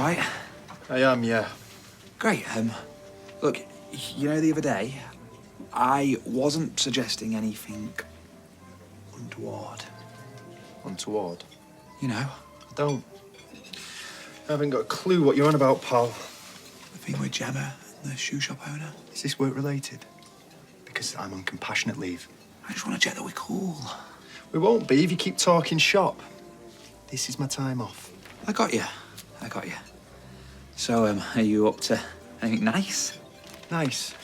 right? I am, yeah. Great. Look, you know, the other day, I wasn't suggesting anything untoward. Untoward? You know? I don't. I haven't got a clue what you're on about, pal. The thing with Gemma and the shoe shop owner. Is this work-related? Because I'm on compassionate leave. I just want to check that we're cool. We won't be if you keep talking shop. This is my time off. I got you. So, are you up to anything nice? Nice.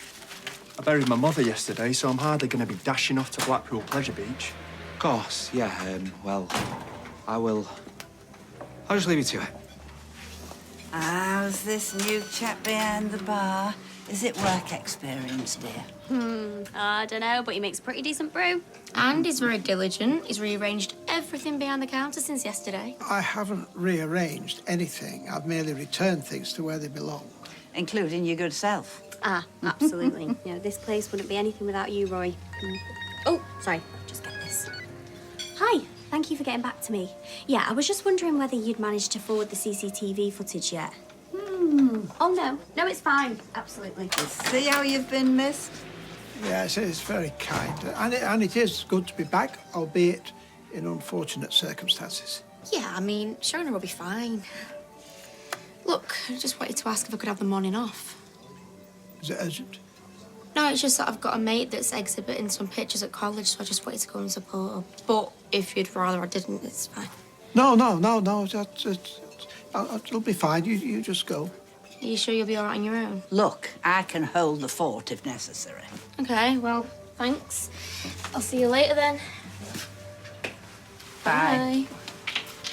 I buried my mother yesterday, so I'm hardly going to be dashing off to Blackpool Pleasure Beach. Of course, yeah. Well, I'll just leave you to it. How's this new chap behind the bar? Is it work experience, dear? I don't know, but he makes a pretty decent brew. And he's very diligent. He's rearranged everything behind the counter since yesterday. I haven't rearranged anything. I've merely returned things to where they belong. Including your good self. Ah, absolutely. You know, this place wouldn't be anything without you, Roy. Oh, sorry, just get this. Hi, thank you for getting back to me. Yeah, I was just wondering whether you'd managed to forward the CCTV footage yet. Oh, no, it's fine. Absolutely. See how you've been missed? Yes, it's very kind. And it is good to be back, albeit in unfortunate circumstances. Yeah, I mean, Shona will be fine. Look, I just wanted to ask if I could have the morning off. Is it urgent? No, it's just that I've got a mate that's exhibiting some pictures at college, so I just wanted to go and support her. But if you'd rather I didn't, it's fine. No. It'll be fine. You just go. Are you sure you'll be all right on your own? Look, I can hold the fort if necessary. Okay, well, thanks. I'll see you later then. Bye.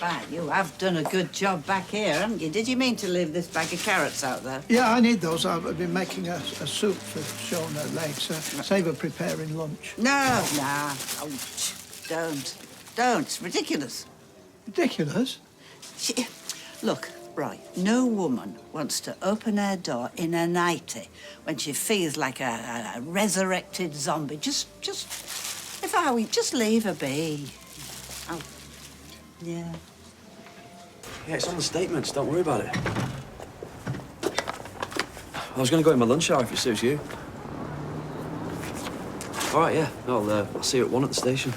Bye. You have done a good job back here, haven't you? Did you mean to leave this bag of carrots out there? Yeah, I need those. I've been making a soup for Shona later. Save her preparing lunch. No. Ouch. Don't. It's ridiculous. Ridiculous? Look, right, no woman wants to open her door in a nightie when she feels like a resurrected zombie. Just if I were, just leave her be. Oh, yeah. Yeah, it's on the statements. Don't worry about it. I was going to go in my lunch hour if it suits you. All right, yeah. I'll see you at 1 at the station.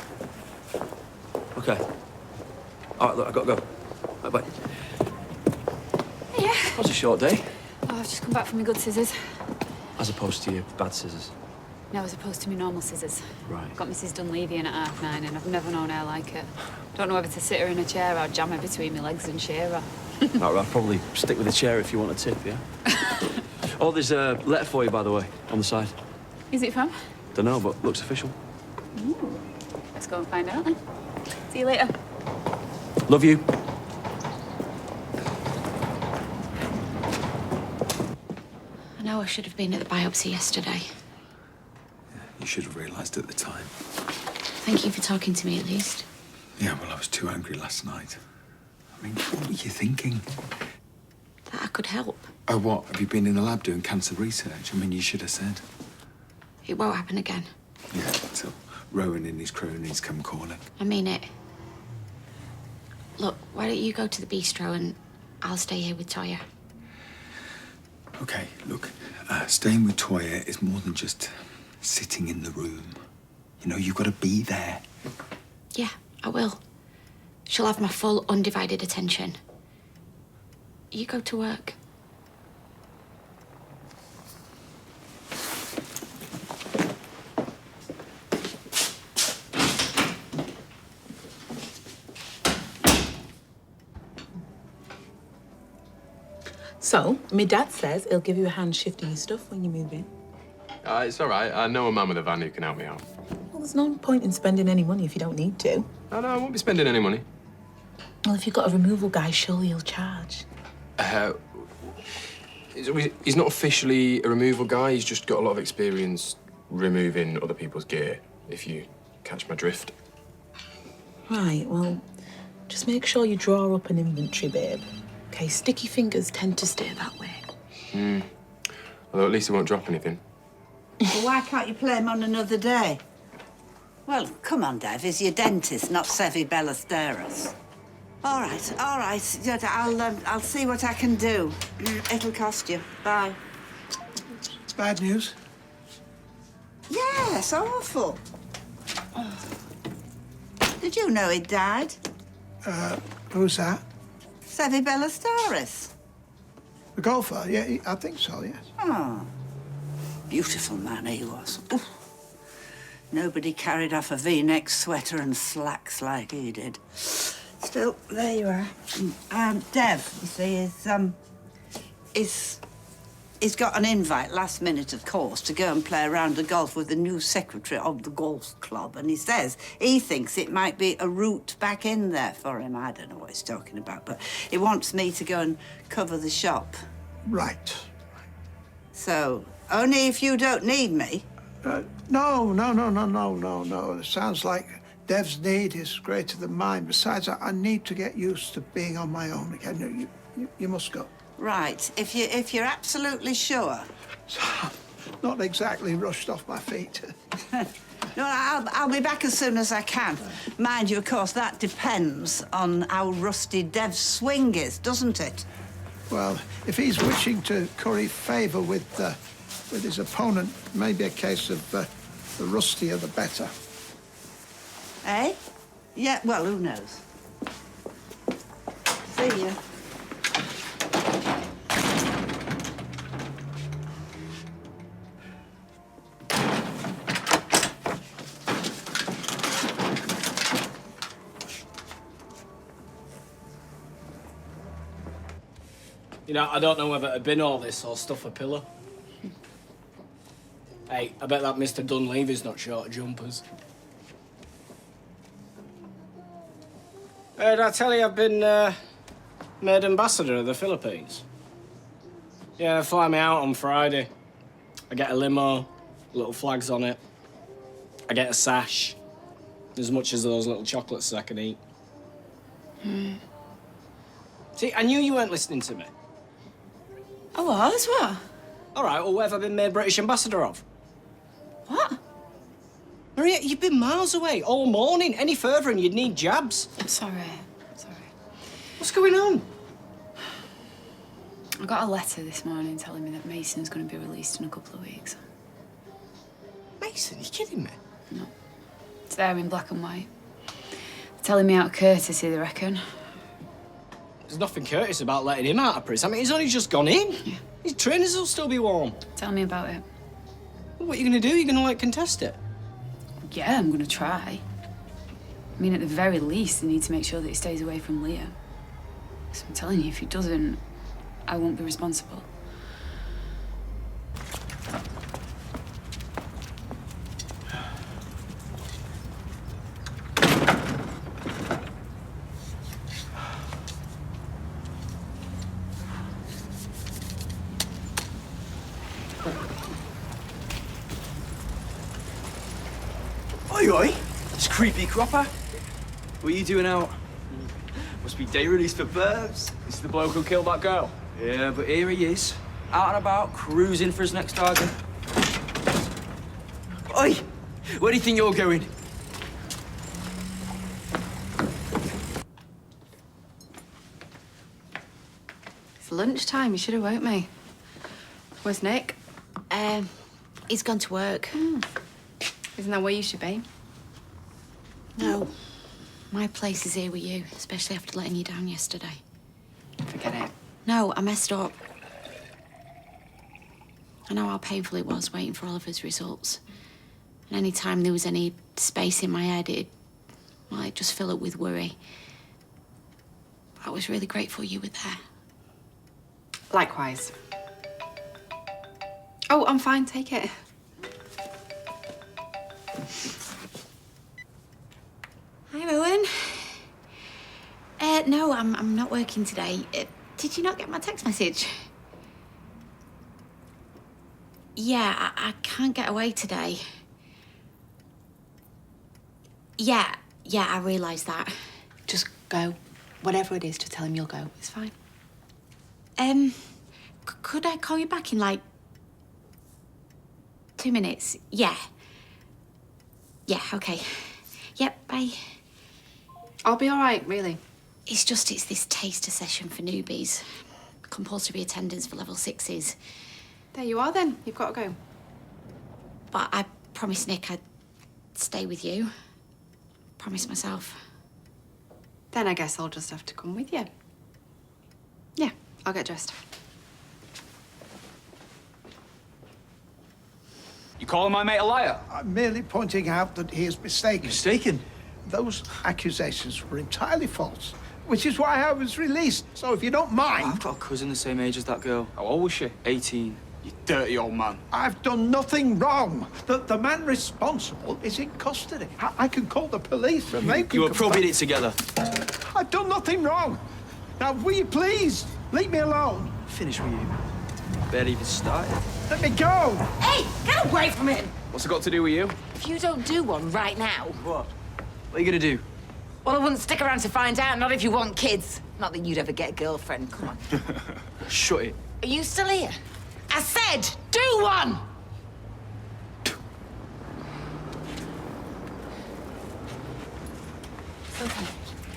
OK. All right, look, I've got to go. Bye-bye. Yeah. That was a short day. Oh, I've just come back from my good scissors. As opposed to your bad scissors. No, as opposed to my normal scissors. Right. Got Mrs. Dunleavy in at 9:30 and I've never known her like it. Don't know whether to sit her in a chair or jam her between my legs and shear her. All right, I'll probably stick with the chair if you want a tip, yeah? Oh, there's a letter for you, by the way, on the side. Is it from? Don't know, but looks official. Ooh. Let's go and find out then. See you later. Love you. I know I should have been at the biopsy yesterday. You should have realised at the time. Thank you for talking to me, at least. Yeah, well, I was too angry last night. I mean, what were you thinking? That I could help. Oh, what? Have you been in the lab doing cancer research? I mean, you should have said. It won't happen again. Yeah, until Rowan and his cronies come calling. I mean it. Look, why don't you go to the bistro and I'll stay here with Toya? OK, look, staying with Toya is more than just sitting in the room. You know, you've got to be there. Yeah, I will. She'll have my full, undivided attention. You go to work. So, my dad says he'll give you a hand shifting your stuff when you move in. It's all right. I know a man with a van who can help me out. Well, there's no point in spending any money if you don't need to. No, I won't be spending any money. Well, if you've got a removal guy, surely he'll charge. He's not officially a removal guy. He's just got a lot of experience removing other people's gear, if you catch my drift. Right, well, just make sure you draw up an inventory, babe. OK, sticky fingers tend to stay that way. Although at least he won't drop anything. Well, why can't you play him on another day? Well, come on, Dave. He's your dentist, not Sevi Ballesteros. All right, all right. I'll see what I can do. It'll cost you. Bye. Bad news? Yes, awful. Did you know he died? Who's that? Sevi Bellastaris. The golfer? Yeah, I think so, yes. Oh, beautiful man he was. Oof. Nobody carried off a V-neck sweater and slacks like he did. Still, there you are. Dev, you see, he's got an invite, last minute, of course, to go and play a round of golf with the new secretary of the golf club. And he says he thinks it might be a route back in there for him. I don't know what he's talking about, but he wants me to go and cover the shop. Right. So, only if you don't need me. No. It sounds like Dev's need is greater than mine. Besides, I need to get used to being on my own again. You must go. Right, if you're absolutely sure. Not exactly rushed off my feet. No, I'll be back as soon as I can. Mind you, of course, that depends on how rusty Dev's swing is, doesn't it? Well, if he's wishing to curry favour with his opponent, maybe a case of the rustier the better. Eh? Yeah, well, who knows? See you. You know, I don't know whether to bin all this or stuff a pillow. Hey, I bet that Mr. Dunleavy's not short of jumpers. Did I tell you I've been made ambassador of the Philippines? Yeah, they fly me out on Friday. I get a limo, little flags on it. I get a sash, as much as those little chocolates I can eat. See, I knew you weren't listening to me. I was? What? All right, well, what have I been made British ambassador of? What? Maria, you've been miles away all morning. Any further and you'd need jabs. I'm sorry. What's going on? I got a letter this morning telling me that Mason's going to be released in a couple of weeks. Mason, you kidding me? No. It's there in black and white. Telling me out of courtesy, they reckon. There's nothing courteous about letting him out of prison. I mean, he's only just gone in. Yeah. His trainers will still be warm. Tell me about it. Well, what are you going to do? You're going to, like, contest it? Yeah, I'm going to try. I mean, at the very least, they need to make sure that he stays away from Leah. So I'm telling you, if he doesn't, I won't be responsible. Oi, it's creepy cropper. What are you doing out? Must be day release for Burbs. It's the bloke who killed that girl. Yeah, but here he is, out and about, cruising for his next target. Oi, where do you think you're going? It's lunchtime. You should have woke me. Where's Nick? He's gone to work. Isn't that where you should be? No. My place is here with you, especially after letting you down yesterday. Forget it. No, I messed up. I know how painful it was waiting for Oliver's results. And any time there was any space in my head, it'd just fill up with worry. But I was really grateful you were there. Likewise. Oh, I'm fine. Take it. Hi, Rowan. No, I'm not working today. Did you not get my text message? Yeah, I can't get away today. Yeah, I realise that. Just go. Whatever it is, just tell him you'll go. It's fine. Could I call you back in, like, 2 minutes? Yeah. Yeah, okay. Yep, bye. I'll be all right, really. It's this taster session for newbies. Compulsory attendance for level 6s. There you are then. You've got to go. But I promised Nick I'd stay with you. Promised myself. Then I guess I'll just have to come with you. Yeah, I'll get dressed. You calling my mate a liar? I'm merely pointing out that he is mistaken. Mistaken? Those accusations were entirely false, which is why I was released. So if you don't mind... I've got a cousin the same age as that girl. How old was she? 18. You dirty old man. I've done nothing wrong. The man responsible is in custody. I can call the police and they can... You were probing it together. I've done nothing wrong. Now, will you please leave me alone? Finish with you. Barely even started. Let me go! Hey, get away from him! What's it got to do with you? If you don't do one right now... What? What are you gonna do? Well, I wouldn't stick around to find out, not if you want kids. Not that you'd ever get a girlfriend, come on. Shut it. Are you still here? I said, do one! It's okay.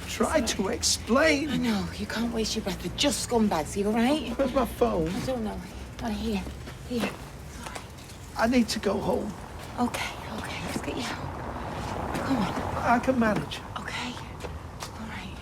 Try to explain. I know, you can't waste your breath. They're just scumbags, are you all right? Where's my phone? I don't know. Oh, here. Here. I need to go home. Okay, let's get you home. Come on. I can manage. Okay. All right.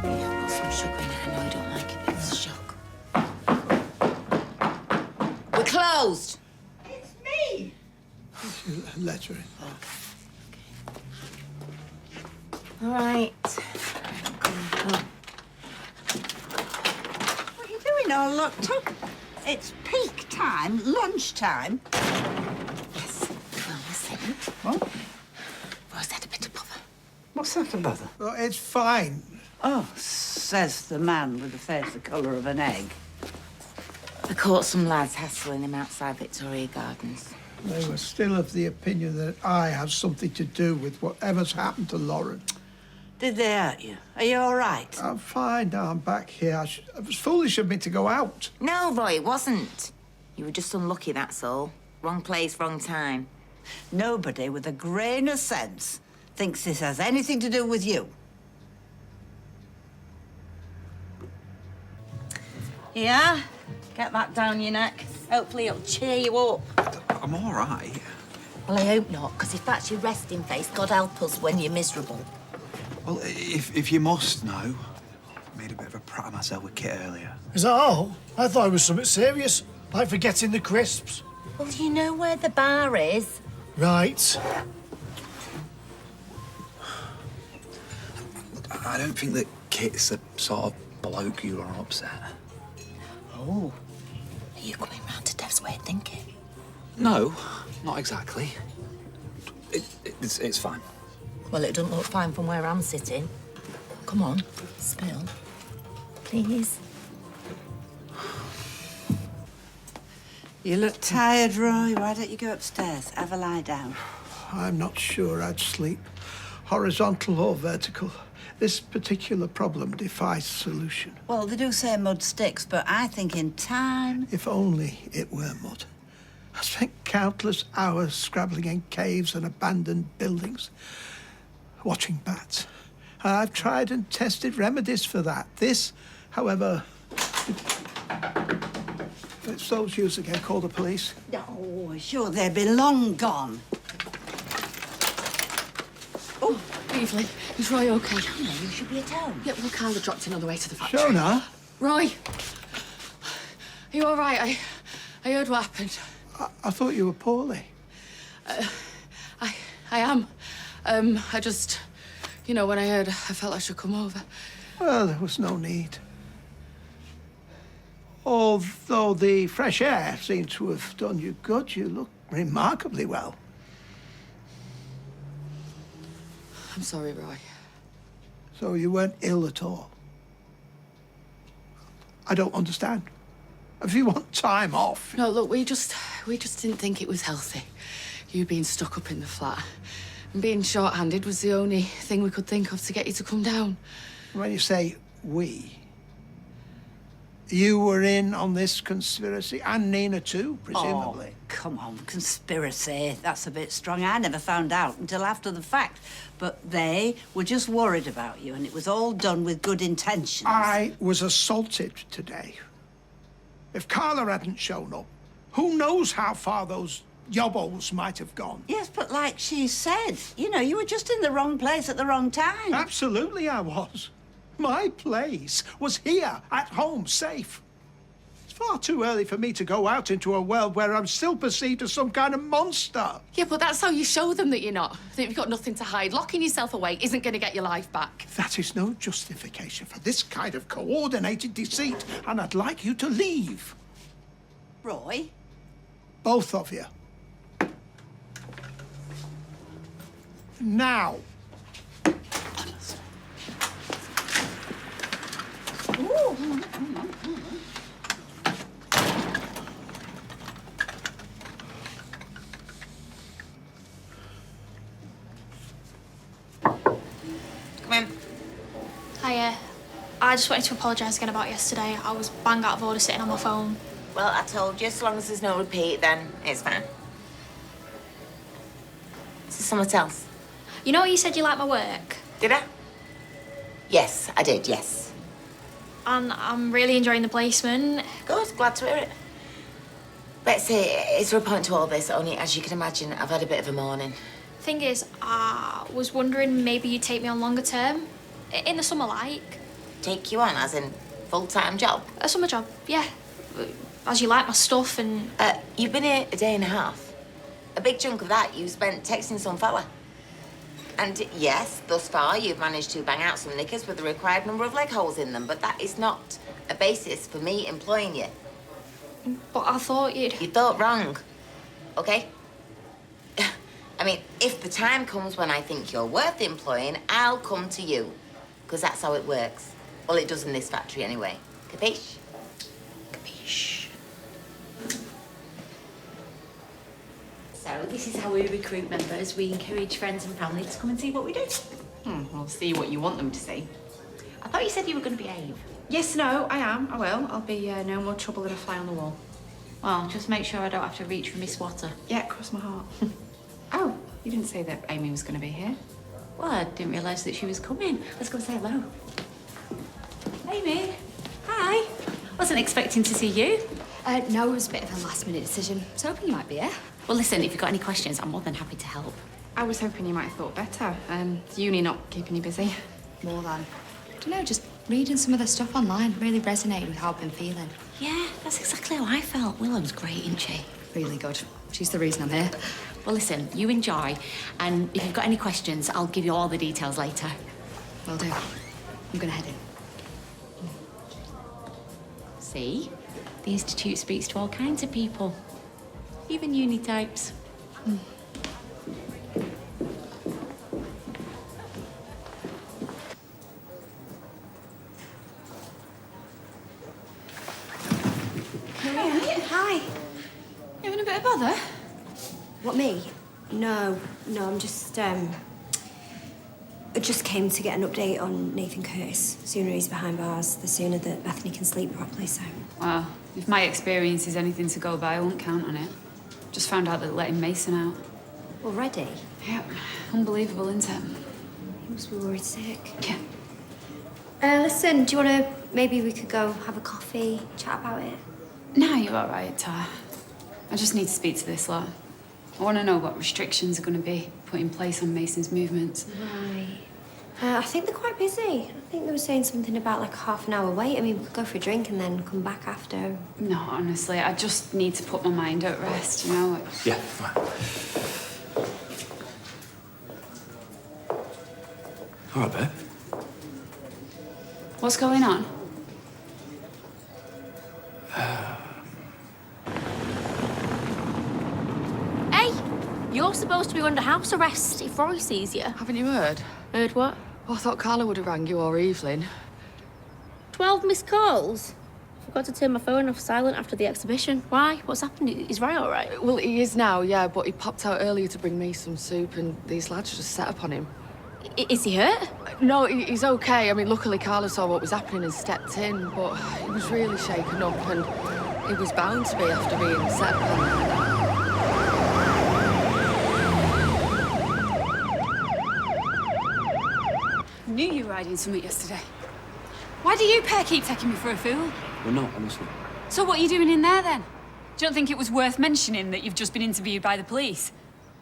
I've got some sugar in it. I know you don't like it, but it's a shock. We're closed. It's me. Let her in. All right. What are you doing all locked up? It's peak time, lunchtime. Yes. Well, listen. What? Roy's had a bit of bother. What's that about? Oh, it's fine. Oh, says the man with the face the colour of an egg. I caught some lads hassling him outside Victoria Gardens. They were still of the opinion that I have something to do with whatever's happened to Lauren. Did they hurt you? Are you all right? I'm fine now. I'm back here. It was foolish of me to go out. No, Roy, it wasn't. You were just unlucky, that's all. Wrong place, wrong time. Nobody with a grain of sense thinks this has anything to do with you. Yeah? Get that down your neck. Hopefully it'll cheer you up. I'm all right. Well, I hope not, because if that's your resting face, God help us when you're miserable. Well, if you must know, I made a bit of a prat of myself with Kit earlier. Is that all? I thought it was something serious, like forgetting the crisps. Well, do you know where the bar is? Right. I don't think that Kit's the sort of bloke you are upset. Oh. Are you coming round to Dev's way of thinking? No, not exactly. It's fine. Well, it doesn't look fine from where I'm sitting. Come on, spill. Please. You look tired, Roy. Why don't you go upstairs? Have a lie down. I'm not sure I'd sleep. Horizontal or vertical. This particular problem defies solution. Well, they do say mud sticks, but I think in time... If only it were mud. I spent countless hours scrabbling in caves and abandoned buildings, watching bats. I've tried and tested remedies for that. This, however... It's those used again. Call the police. Oh, sure, they'd be long gone. Oh, Evelyn, is Roy okay? No, you should be at home. Yeah, well, Carla dropped in on the way to the factory. Shona? Roy, are you all right? I heard what happened. I thought you were poorly. I am. I just, you know, when I heard, I felt I should come over. Well, there was no need. Although the fresh air seemed to have done you good, you look remarkably well. I'm sorry, Roy. So you weren't ill at all? I don't understand. If you want time off... No, look, we just didn't think it was healthy. You being stuck up in the flat. And being short-handed was the only thing we could think of to get you to come down. When you say we, You were in on this conspiracy, and Nina too, presumably. Oh, come on, conspiracy. That's a bit strong. I never found out until after the fact. But they were just worried about you, and it was all done with good intentions. I was assaulted today. If Carla hadn't shown up, who knows how far those yobbos might have gone. Yes, but like she said, you know, you were just in the wrong place at the wrong time. Absolutely I was. My place was here, at home, safe. It's far too early for me to go out into a world where I'm still perceived as some kind of monster. Yeah, but that's how you show them that you're not. That you've got nothing to hide. Locking yourself away isn't going to get your life back. That is no justification for this kind of coordinated deceit, and I'd like you to leave. Roy? Both of you. Now. Come in. Hiya. I just wanted to apologise again about yesterday. I was bang out of order sitting on my phone. Well, I told you, as long as there's no repeat, then it's fine. Is there someone else? You know what you said you liked my work? Did I? Yes, I did, yes. And I'm really enjoying the placement. Good, glad to hear it. Betsy, is there a point to all this? Only, as you can imagine, I've had a bit of a morning. Thing is, I was wondering maybe you'd take me on longer term. In the summer, like. Take you on, as in full-time job? A summer job, yeah. As you like my stuff and... You've been here a day and a half. A big chunk of that you spent texting some fella. And yes, thus far you've managed to bang out some knickers with the required number of leg holes in them, but that is not a basis for me employing you. But I thought you'd... You thought wrong, okay? I mean, if the time comes when I think you're worth employing, I'll come to you. Because that's how it works. Well, it does in this factory anyway. Capiche? Capiche. So this is how we recruit members. We encourage friends and family to come and see what we do. Well, see what you want them to see. I thought you said you were going to behave. Yes, no, I am. I will. I'll be no more trouble than a fly on the wall. Well, just make sure I don't have to reach for my swatter. Yeah, cross my heart. Oh, you didn't say that Amy was going to be here. Well, I didn't realise that she was coming. Let's go say hello. Amy. Hi. Wasn't expecting to see you. No, it was a bit of a last-minute decision. I was hoping you might be here. Well, listen, if you've got any questions, I'm more than happy to help. I was hoping you might have thought better. Uni not keeping you busy. More than. I don't know, just reading some of the stuff online really resonated with how I've been feeling. Yeah, that's exactly how I felt. Willow's great, isn't she? Really good. She's the reason I'm here. Well, listen, you enjoy, and if you've got any questions, I'll give you all the details later. Will do. I'm gonna head in. See? The Institute speaks to all kinds of people. Even uni types. Hi. You having a bit of bother? What, me? No, I'm just, I just came to get an update on Nathan Curtis. The sooner he's behind bars, the sooner that Bethany can sleep properly, so... Well, if my experience is anything to go by, I won't count on it. Just found out that they're letting Mason out. Already? Yep. Unbelievable, isn't it? He must be worried sick. Yeah. Listen, do you want to... Maybe we could go have a coffee, chat about it? No, you're all right, Tar. I just need to speak to this lot. I want to know what restrictions are going to be put in place on Mason's movements. Right. I think they're quite busy. I think they were saying something about like a half an hour wait. I mean, we could go for a drink and then come back after. No, honestly, I just need to put my mind at rest, you know? Yeah, fine. All right, babe. What's going on? Hey, you're supposed to be under house arrest if Roy sees you. Haven't you heard? Heard what? Oh, I thought Carla would have rang you or Evelyn. 12 missed calls. Forgot to turn my phone off silent after the exhibition. Why? What's happened? Is Roy all right? Well, he is now, yeah, but he popped out earlier to bring me some soup and these lads just set up on him. Is he hurt? No, he's okay. I mean, luckily Carla saw what was happening and stepped in, but he was really shaken up and he was bound to be after being set upon like that. I knew you were hiding something yesterday. Why do you pair keep taking me for a fool? We're not, honestly. So what are you doing in there, then? Do you not think it was worth mentioning that you've just been interviewed by the police?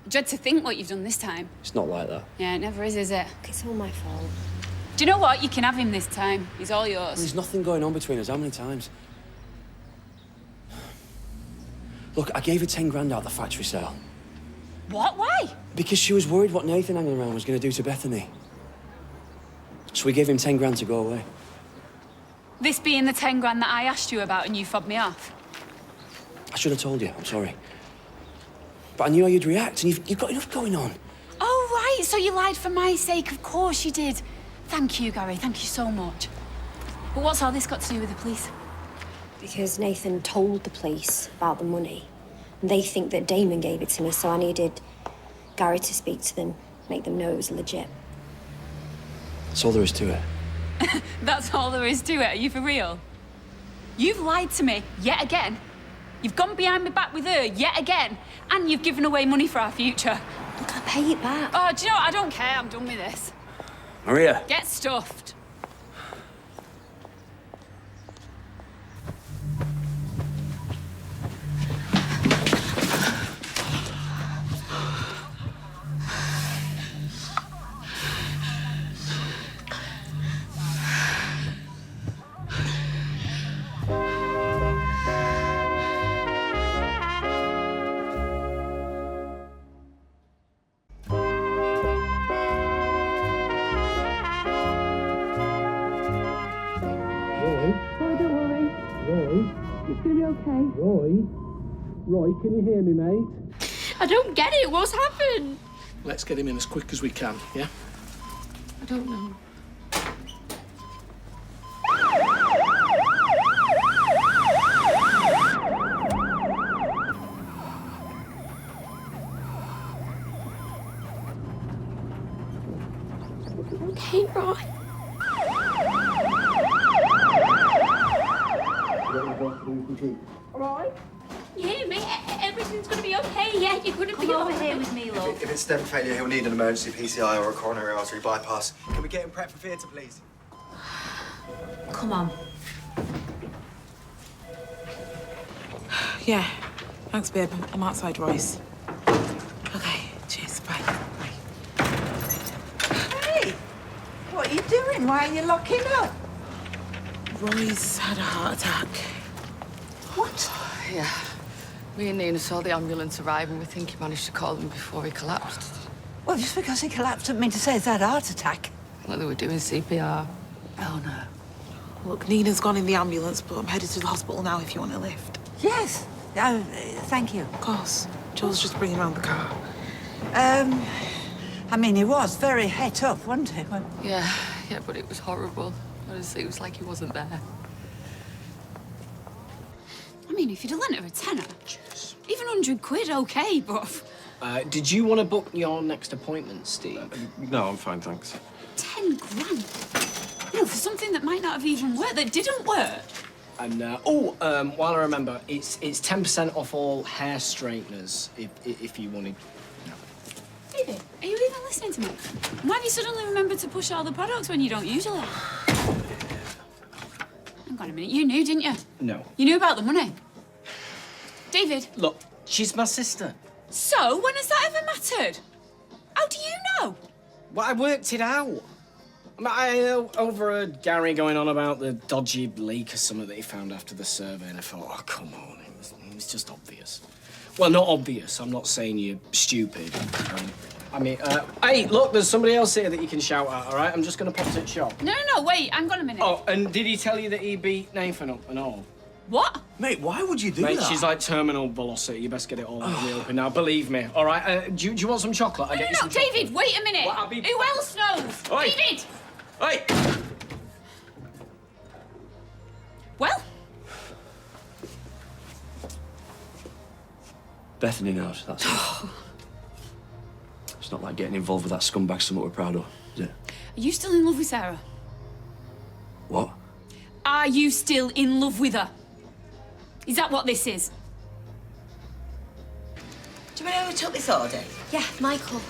I dread to think what you've done this time. It's not like that. Yeah, it never is it? It's all my fault. Do you know what? You can have him this time. He's all yours. There's nothing going on between us. How many times? Look, I gave her 10 grand out of the factory sale. What? Why? Because she was worried what Nathan hanging around was going to do to Bethany. So we gave him 10 grand to go away. This being the 10 grand that I asked you about and you fobbed me off? I should have told you. I'm sorry. But I knew how you'd react, and you've got enough going on. Oh, right. So you lied for my sake. Of course you did. Thank you, Gary. Thank you so much. But what's all this got to do with the police? Because Nathan told the police about the money. And they think that Damon gave it to me, so I needed Gary to speak to them, make them know it was legit. That's all there is to it. That's all there is to it. Are you for real? You've lied to me yet again. You've gone behind my back with her yet again. And you've given away money for our future. Look, I'll pay it back. Oh, do you know what? I don't care. I'm done with this. Maria. Get stuffed. Roy, can you hear me, mate? I don't get it. What's happened? Let's get him in as quick as we can, yeah? I don't know. Okay, Roy. Roy? You hear me? Everything's going to be okay, yeah? You're going to be over here with me, love. If it's stem failure, he'll need an emergency PCI or a coronary artery bypass. Can we get him prepped for theatre, please? Come on. Yeah. Thanks, babe. I'm outside Royce. Okay. Cheers. Bye. Bye. Hey, what are you doing? Why are you locking up? Roy's had a heart attack. What? Yeah. Me and Nina saw the ambulance arrive and we think he managed to call them before he collapsed. Well, just because he collapsed doesn't mean to say he's had a heart attack. Well, they were doing CPR. Oh, no. Look, Nina's gone in the ambulance, but I'm headed to the hospital now if you want a lift. Yes. Thank you. Of course. Joel's just bringing around the car. I mean, he was very het up, wasn't he? Yeah, but it was horrible. Honestly, it was like he wasn't there. I mean, if you'd have lent her a tenner, even 100 quid, okay, but... Did you want to book your next appointment, Steve? No, I'm fine, thanks. 10 grand? You know, for something that might not have even worked, that didn't work. And, while I remember, it's 10% off all hair straighteners if you wanted. David, are you even listening to me? Why have you suddenly remembered to push all the products when you don't usually? Hang on a minute, you knew, didn't you? No. You knew about the money. David. Look, she's my sister. So, when has that ever mattered? How do you know? Well, I worked it out. I overheard Gary going on about the dodgy leak or something that he found after the survey, and I thought, oh, come on, it was just obvious. Well, not obvious. I'm not saying you're stupid. Hey, look, there's somebody else here that you can shout at, all right? I'm just going to pop to the shop. No, wait, hang on a minute. Oh, and did he tell you that he beat Nathan up and all? What? Mate, why would you do Mate, that? she's like terminal velocity. You best get it all out in the open now. Believe me. All right. Do you want some chocolate? No, David, wait a minute. What, Who else knows? Oi. David! Hey! Well? Bethany knows, that's it. It's not like getting involved with that scumbag something we're proud of, did it. Are you still in love with Sarah? What? Are you still in love with her? Is that what this is? Do you know who took this order? Yeah, Michael.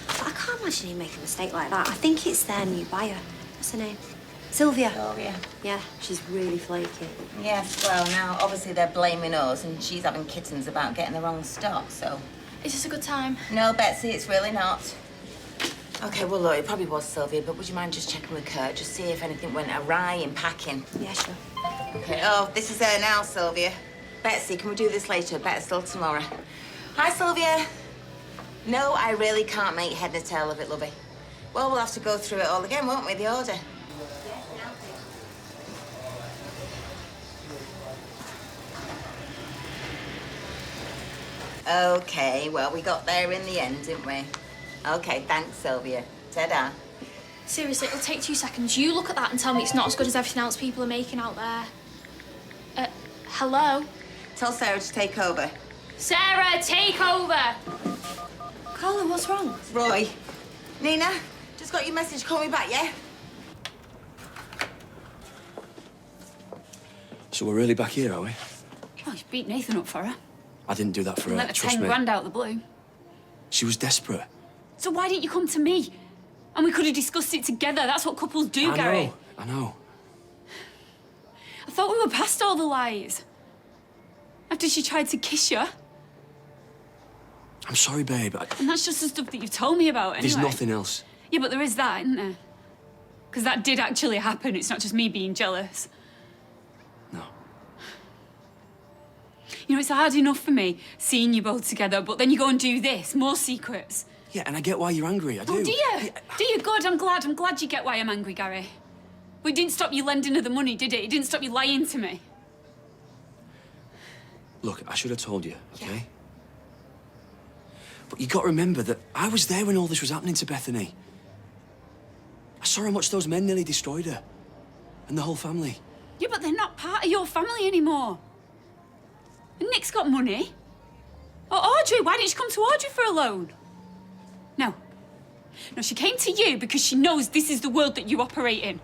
But I can't imagine he'd make a mistake like that. I think it's their new buyer. What's her name? Sylvia. Sylvia. Yeah, she's really flaky. Yes, well, now, obviously they're blaming us, and she's having kittens about getting the wrong stock, so... Is this a good time? No, Betsy, it's really not. OK, well, look, it probably was Sylvia, but would you mind just checking with Kurt, just see if anything went awry in packing? Yeah, sure. OK, oh, this is her now, Sylvia. Betsy, can we do this later? Better still tomorrow. Hi, Sylvia. No, I really can't make head nor tail of it, lovey. Well, we'll have to go through it all again, won't we, the order? OK, well, we got there in the end, didn't we? OK, thanks, Sylvia. Ta-da. Seriously, it'll take 2 seconds. You look at that and tell me it's not as good as everything else people are making out there. Hello? Tell Sarah to take over. Sarah, take over! Colin, what's wrong? Roy. Nina, just got your message. Call me back, yeah? So we're really back here, are we? Oh, you beat Nathan up for her. I didn't do that for And her, let her trust 10 me. grand out of the blue. She was desperate. So why didn't you come to me? And we could have discussed it together. That's what couples do, Gary. I know. I thought we were past all the lies. After she tried to kiss you. I'm sorry, babe. And that's just the stuff that you've told me about, anyway. There's nothing else. Yeah, but there is that, isn't there? Because that did actually happen. It's not just me being jealous. No. You know, it's hard enough for me seeing you both together, but then you go and do this, more secrets. Yeah, and I get why you're angry. I do. Oh, do you? Yeah. Do you? Good. I'm glad you get why I'm angry, Gary. But it didn't stop you lending her the money, did it? It didn't stop you lying to me. Look, I should have told you, okay? Yeah. But you got to remember that I was there when all this was happening to Bethany. I saw how much those men nearly destroyed her. And the whole family. Yeah, but they're not part of your family anymore. And Nick's got money. Or Audrey, why didn't she come to Audrey for a loan? No. No, she came to you because she knows this is the world that you operate in.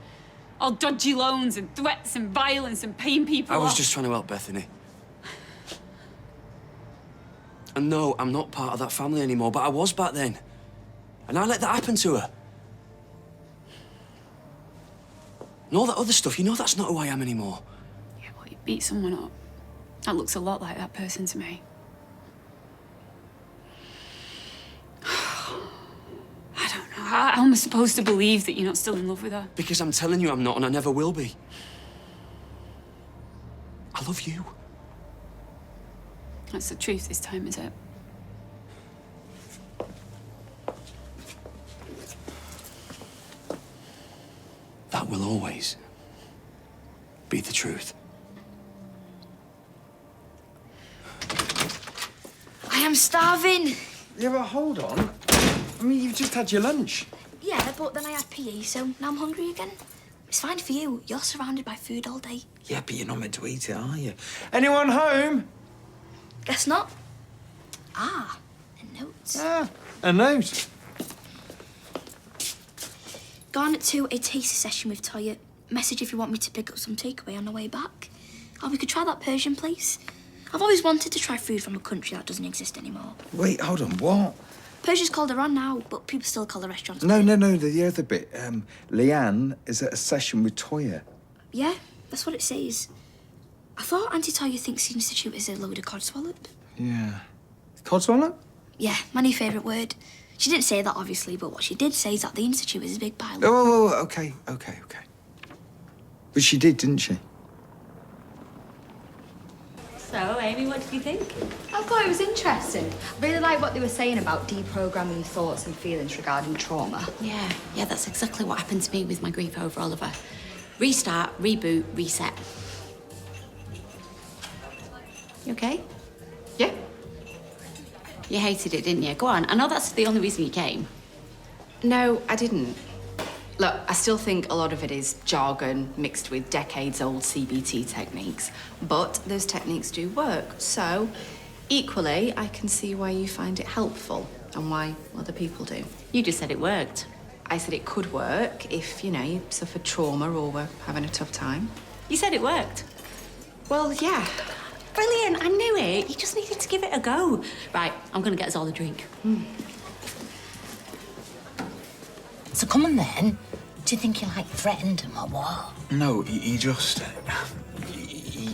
All dodgy loans and threats and violence and paying people I was off. just trying to help Bethany. And no, I'm not part of that family anymore, but I was back then. And I let that happen to her. And all that other stuff, you know that's not who I am anymore. Yeah, well, you beat someone up. That looks a lot like that person to me. I don't know. How am I supposed to believe that you're not still in love with her? Because I'm telling you I'm not, and I never will be. I love you. That's the truth this time, is it? That will always be the truth. I am starving. Yeah, but hold on. I mean, you've just had your lunch. Yeah, but then I had PE, so now I'm hungry again. It's fine for you. You're surrounded by food all day. Yeah, but you're not meant to eat it, are you? Anyone home? Guess not. Ah, a note. Ah, a note. Gone to a taster session with Toya. Message if you want me to pick up some takeaway on the way back. Or we could try that Persian place. I've always wanted to try food from a country that doesn't exist anymore. Wait, hold on, what? Persia's called Iran now, but people still call the restaurants. No, the other bit. Leanne is at a session with Toya. Yeah, that's what it says. I thought Auntie Toya thinks the Institute is a load of codswallop. Yeah. Codswallop? Yeah, my new favourite word. She didn't say that, obviously, but what she did say is that the Institute is a big pile of... Oh, okay. But she did, didn't she? So, Amy, what did you think? I thought it was interesting. I really like what they were saying about deprogramming thoughts and feelings regarding trauma. Yeah, that's exactly what happened to me with my grief over Oliver. Restart, reboot, reset. You okay? Yeah. You hated it, didn't you? Go on. I know that's the only reason you came. No, I didn't. Look, I still think a lot of it is jargon mixed with decades-old CBT techniques, but those techniques do work. So, equally, I can see why you find it helpful and why other people do. You just said it worked. I said it could work if, you know, you suffered trauma or were having a tough time. You said it worked. Well, yeah. Brilliant, I knew it. You just needed to give it a go. Right, I'm gonna get us all a drink. So come on then. Do you think you like threatened him or what? No, he just... He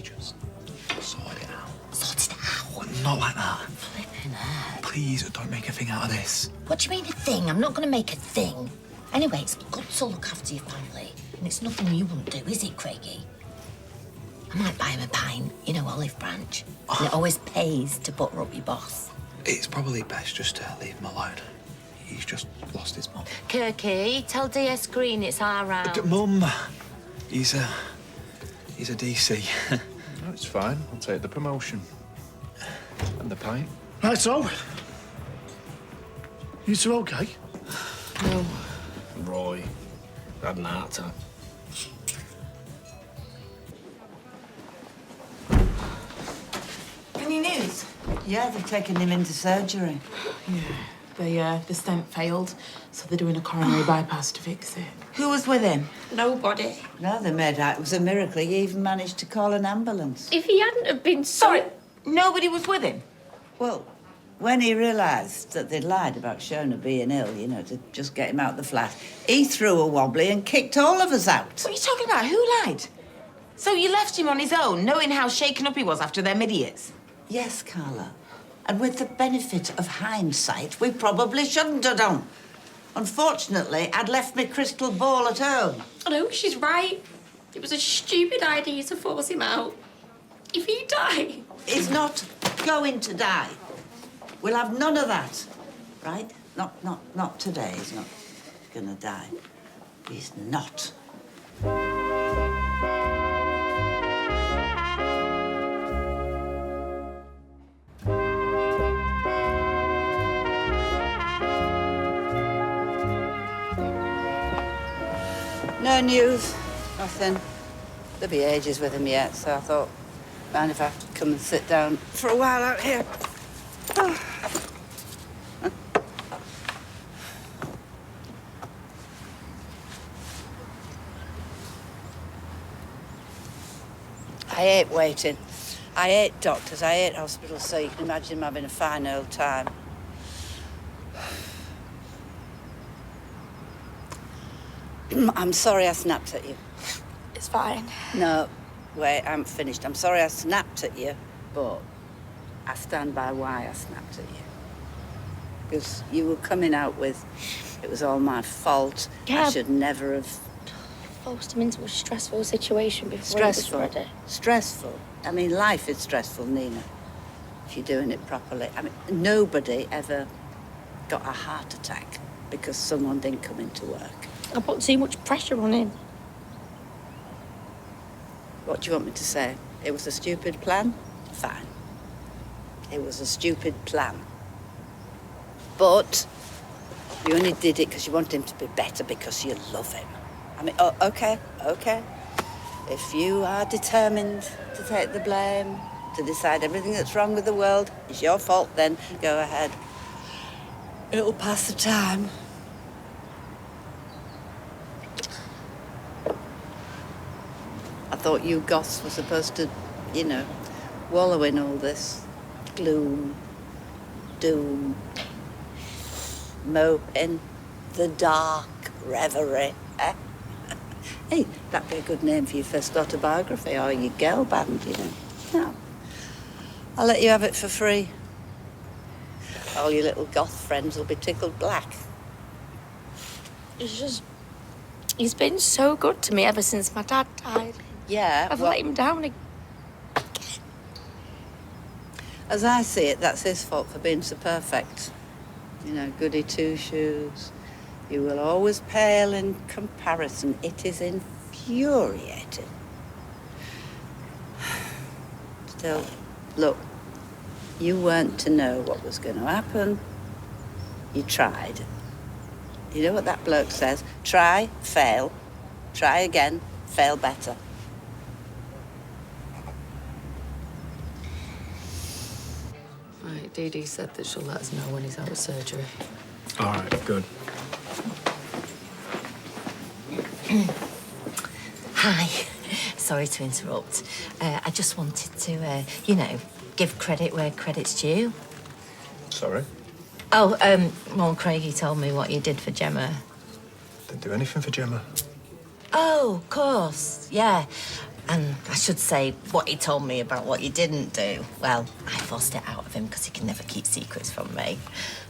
just sorted it out. Sorted it out? Not like that. Flipping heck. Please, don't make a thing out of this. What do you mean a thing? I'm not going to make a thing. Anyway, it's good to look after your family. And it's nothing you wouldn't do, is it, Craigie? I might buy him a pint, you know, olive branch. And it always pays to butter up your boss. It's probably best just to leave him alone. He's just lost his mum. Kirky, tell DS Green it's our round. Mum, he's a DC. No, it's fine. I'll take the promotion. And the pint. Right, so? You two okay? No. Roy had an heart attack. Any news? Yeah, they've taken him into surgery. Yeah, the stent failed, so they're doing a coronary bypass to fix it. Who was with him? Nobody. No, they made out it was a miracle he even managed to call an ambulance. If he hadn't have been Sorry, nobody was with him? Well, when he realised that they'd lied about Shona being ill, you know, to just get him out the flat, he threw a wobbly and kicked all of us out. What are you talking about? Who lied? So you left him on his own, knowing how shaken up he was after them idiots? Yes, Carla. And with the benefit of hindsight, we probably shouldn't have done. Unfortunately, I'd left my crystal ball at home. I know, she's right. It was a stupid idea to force him out. If he died... He's not going to die. We'll have none of that, right? Not today. He's not gonna die. He's not. No news, nothing. There'll be ages with him yet, so I thought, mind if I come and sit down for a while out here? I hate waiting. I hate doctors, I hate hospitals, so you can imagine him having a fine old time. I'm sorry I snapped at you. It's fine. No, wait, I'm finished. I'm sorry I snapped at you, but I stand by why I snapped at you. Because you were coming out with, it was all my fault. Yeah. I should never have... Forced him into a stressful situation before Stressful. he was ready. Stressful. I mean, life is stressful, Nina, if you're doing it properly. I mean, nobody ever got a heart attack because someone didn't come into work. I put too much pressure on him. What do you want me to say? It was a stupid plan? Fine. It was a stupid plan. But you only did it because you want him to be better because you love him. I mean, oh, okay. If you are determined to take the blame, to decide everything that's wrong with the world is your fault, then go ahead. It'll pass the time. I thought you goths were supposed to, you know, wallow in all this gloom, doom, mope in the dark reverie. Eh? Hey, that'd be a good name for your first autobiography or your girl band, you know. No. I'll let you have it for free. All your little goth friends will be tickled black. It's just... He's been so good to me ever since my dad died. Yeah, I've well, let him down again. as I see it, that's his fault for being so perfect. You know, goody two-shoes. You will always pale in comparison. It is infuriating. Still, look, you weren't to know what was going to happen. You tried. You know what that bloke says? Try, fail, try again, fail better. Right. right. Dee Dee said that she'll let us know when he's out of surgery. All right, good. Hi. Sorry to interrupt. I just wanted to, give credit where credit's due. Sorry? Oh, well, Craigie told me what you did for Gemma. Didn't do anything for Gemma. Oh, of course, yeah. And I should say what he told me about what you didn't do. Well, I forced it out of him because he can never keep secrets from me.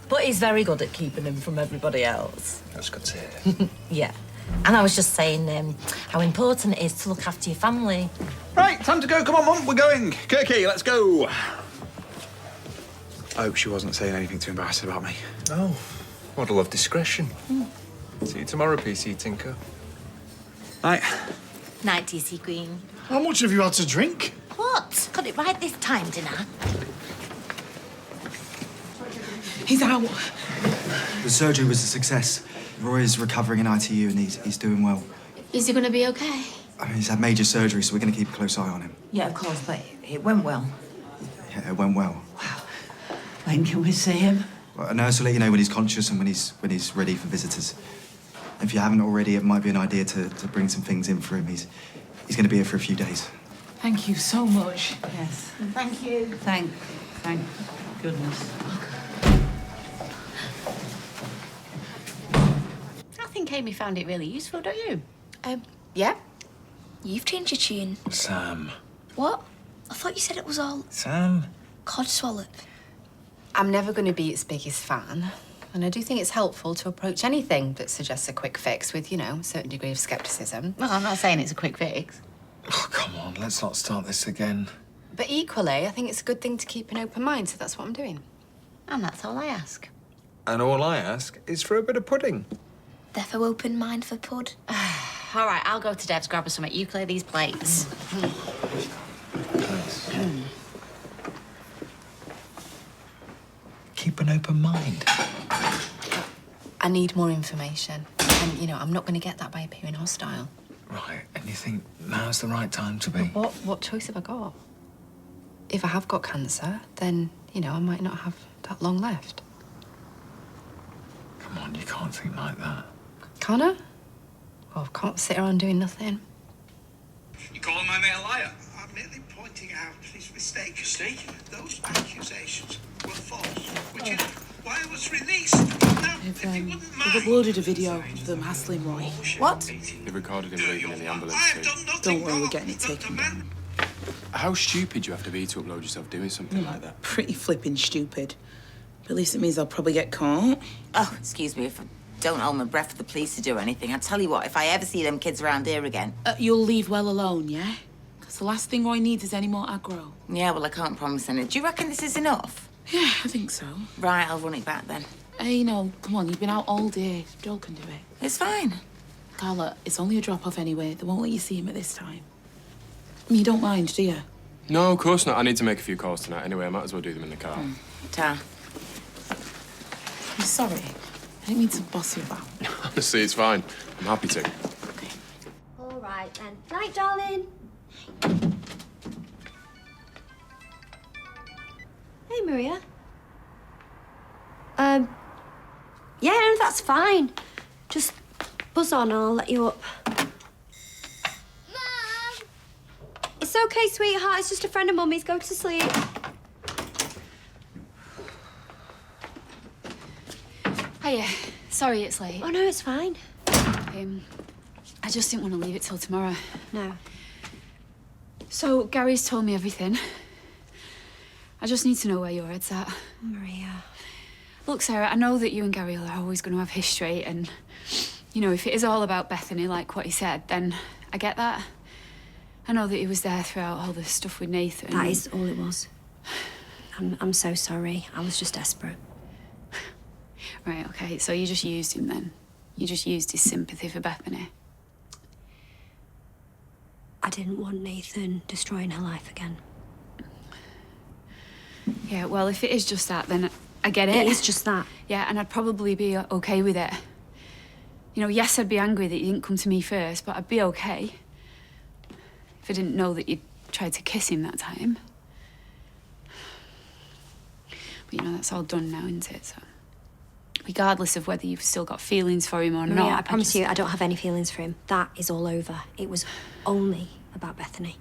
But he's very good at keeping them from everybody else. That's good to hear. Yeah. And I was just saying how important it is to look after your family. Right, time to go. Come on, Mum, we're going. Kirky, let's go. I hope she wasn't saying anything too embarrassing about me. Oh, model of discretion. See you tomorrow, PC Tinker. Night. Night, DC Queen. How much have you had to drink? What? Got it right this time, dinner. He's out. The surgery was a success. Roy is recovering in ITU and he's doing well. Is he going to be okay? I mean, he's had major surgery, so we're going to keep a close eye on him. Yeah, of course, but it went well. Yeah, it went well. When can we see him? Well, a nurse will let you know when he's conscious and when he's ready for visitors. If you haven't already, it might be an idea to bring some things in for him. He's going to be here for a few days. Thank you so much. Yes. Thank you. Thank goodness. I think Amy found it really useful, don't you? Yeah. You've changed your tune. Sam. What? I thought you said it was all Sam? codswallop. I'm never going to be its biggest fan. And I do think it's helpful to approach anything that suggests a quick fix with, a certain degree of scepticism. Well, I'm not saying it's a quick fix. Oh, come on, let's not start this again. But equally, I think it's a good thing to keep an open mind, so that's what I'm doing. And that's all I ask. And all I ask is for a bit of pudding. Defo open mind for pud. All right, I'll go to Dev's, grab us something. You clear these plates. Keep an open mind. I need more information. And, I'm not going to get that by appearing hostile. Right, and you think now's the right time to be? What choice have I got? If I have got cancer, then, I might not have that long left. Come on, you can't think like that. Can't I? Well, I can't sit around doing nothing. You calling my mate a liar? I'm merely pointing out his mistake. You see, those accusations were false, which is why I was released. Now, if you wouldn't mind... They've uploaded a video of them hassling Roy. What? They recorded him leaving in the ambulance too. Don't worry, we're getting it taken down. How stupid do you have to be to upload yourself doing something like that? Pretty flipping stupid. But at least it means I'll probably get caught. Oh, excuse me if I don't hold my breath for the police to do anything. I tell you what, if I ever see them kids around here again... You'll leave well alone, yeah? Because the last thing Roy needs is any more aggro. Yeah, well, I can't promise any. Do you reckon this is enough? Yeah, I think so. Right, I'll run it back then. Hey, no, come on, you've been out all day. Joel can do it. It's fine. Carla, it's only a drop-off anyway. They won't let you see him at this time. You don't mind, do you? No, of course not. I need to make a few calls tonight anyway. I might as well do them in the car. Ta. I'm sorry. I didn't mean to boss you about. Honestly, it's fine. I'm happy to. All right, then. Night, darling. Hey, Maria. Yeah, no, that's fine. Just buzz on and I'll let you up. Mom! It's okay, sweetheart. It's just a friend of Mummy's. Go to sleep. Hiya. Sorry it's late. Oh, no, it's fine. I just didn't want to leave it till tomorrow. No. So, Gary's told me everything. I just need to know where your head's at. Maria. Look, Sarah, I know that you and Gary are always going to have history, and, if it is all about Bethany, like what he said, then I get that. I know that he was there throughout all the stuff with Nathan. That is all it was. I'm so sorry. I was just desperate. Right, okay, so you just used him then? You just used his sympathy for Bethany? I didn't want Nathan destroying her life again. Yeah, well, if it is just that, then I get it. It is just that. Yeah, and I'd probably be okay with it. Yes, I'd be angry that you didn't come to me first, but I'd be okay if I didn't know that you'd tried to kiss him that time. But, you know, that's all done now, isn't it? So, regardless of whether you've still got feelings for him or Maria, not... I promise you, I don't have any feelings for him. That is all over. It was only about Bethany.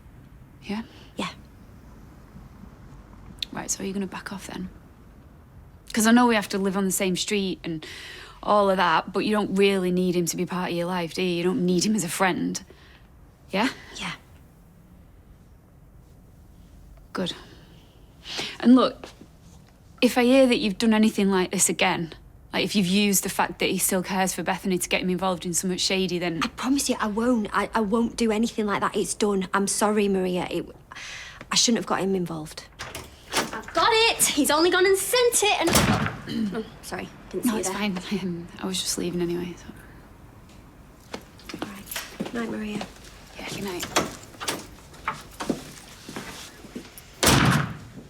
Yeah? Yeah. Right, so are you going to back off then? Because I know we have to live on the same street and all of that, but you don't really need him to be part of your life, do you? You don't need him as a friend. Yeah? Yeah. Good. And look, if I hear that you've done anything like this again, like if you've used the fact that he still cares for Bethany to get him involved in something shady, then... I promise you, I won't. I won't do anything like that. It's done. I'm sorry, Maria. I shouldn't have got him involved. I've got it! He's only gone and sent it and... Oh, sorry, didn't see No, you it's there. fine. I was just leaving anyway, so... All right. Night, Maria. Yeah, good night.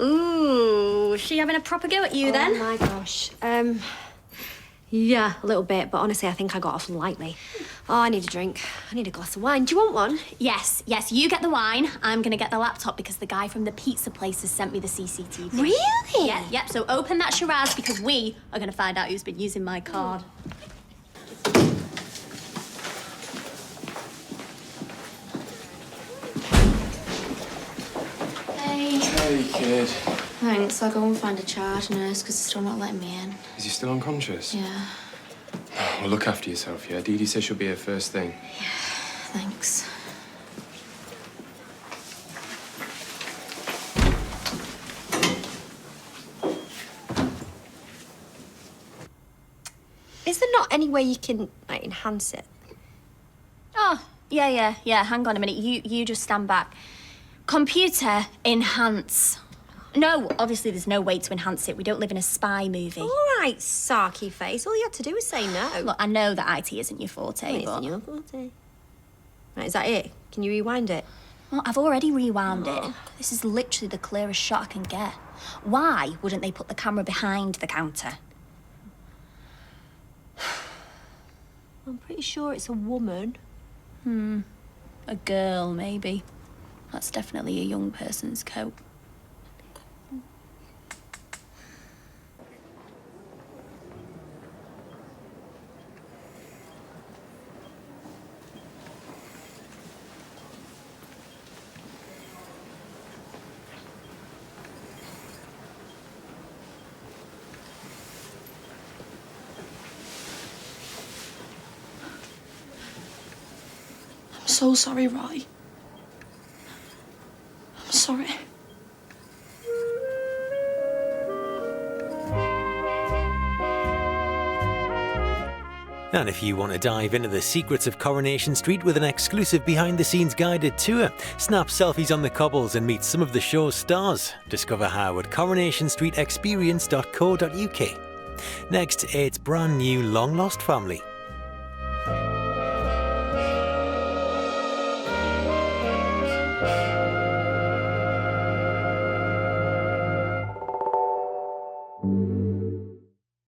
Ooh, is she having a proper go at you then? Oh my gosh. Yeah, a little bit, but honestly, I think I got off lightly. Oh, I need a drink. I need a glass of wine. Do you want one? Yes, you get the wine. I'm gonna get the laptop because the guy from the pizza place has sent me the CCTV. Really? Yeah, yep. So open that Shiraz because we are gonna find out who's been using my card. Hey. Hey, kid. Thanks, I'll go and find a charge nurse because they're still not letting me in. Is he still unconscious? Yeah, Well, look after yourself, yeah? Dee Dee says she'll be here first thing. thanks. Is there not any way you can, like, enhance it? Oh, yeah. Hang on a minute. You just stand back. Computer enhance. No, obviously there's no way to enhance it. We don't live in a spy movie. All right, sarky face. All you had to do was say no. Look, I know that IT isn't your forte, It but... isn't your forte. Right, is that it? Can you rewind it? Well, I've already rewound it. This is literally the clearest shot I can get. Why wouldn't they put the camera behind the counter? I'm pretty sure it's a woman. A girl, maybe. That's definitely a young person's coat. I'm so sorry, Roy. I'm sorry. And if you want to dive into the secrets of Coronation Street with an exclusive behind-the-scenes guided tour, snap selfies on the cobbles and meet some of the show's stars, discover how at coronationstreetexperience.co.uk. Next, it's brand new Long Lost Family.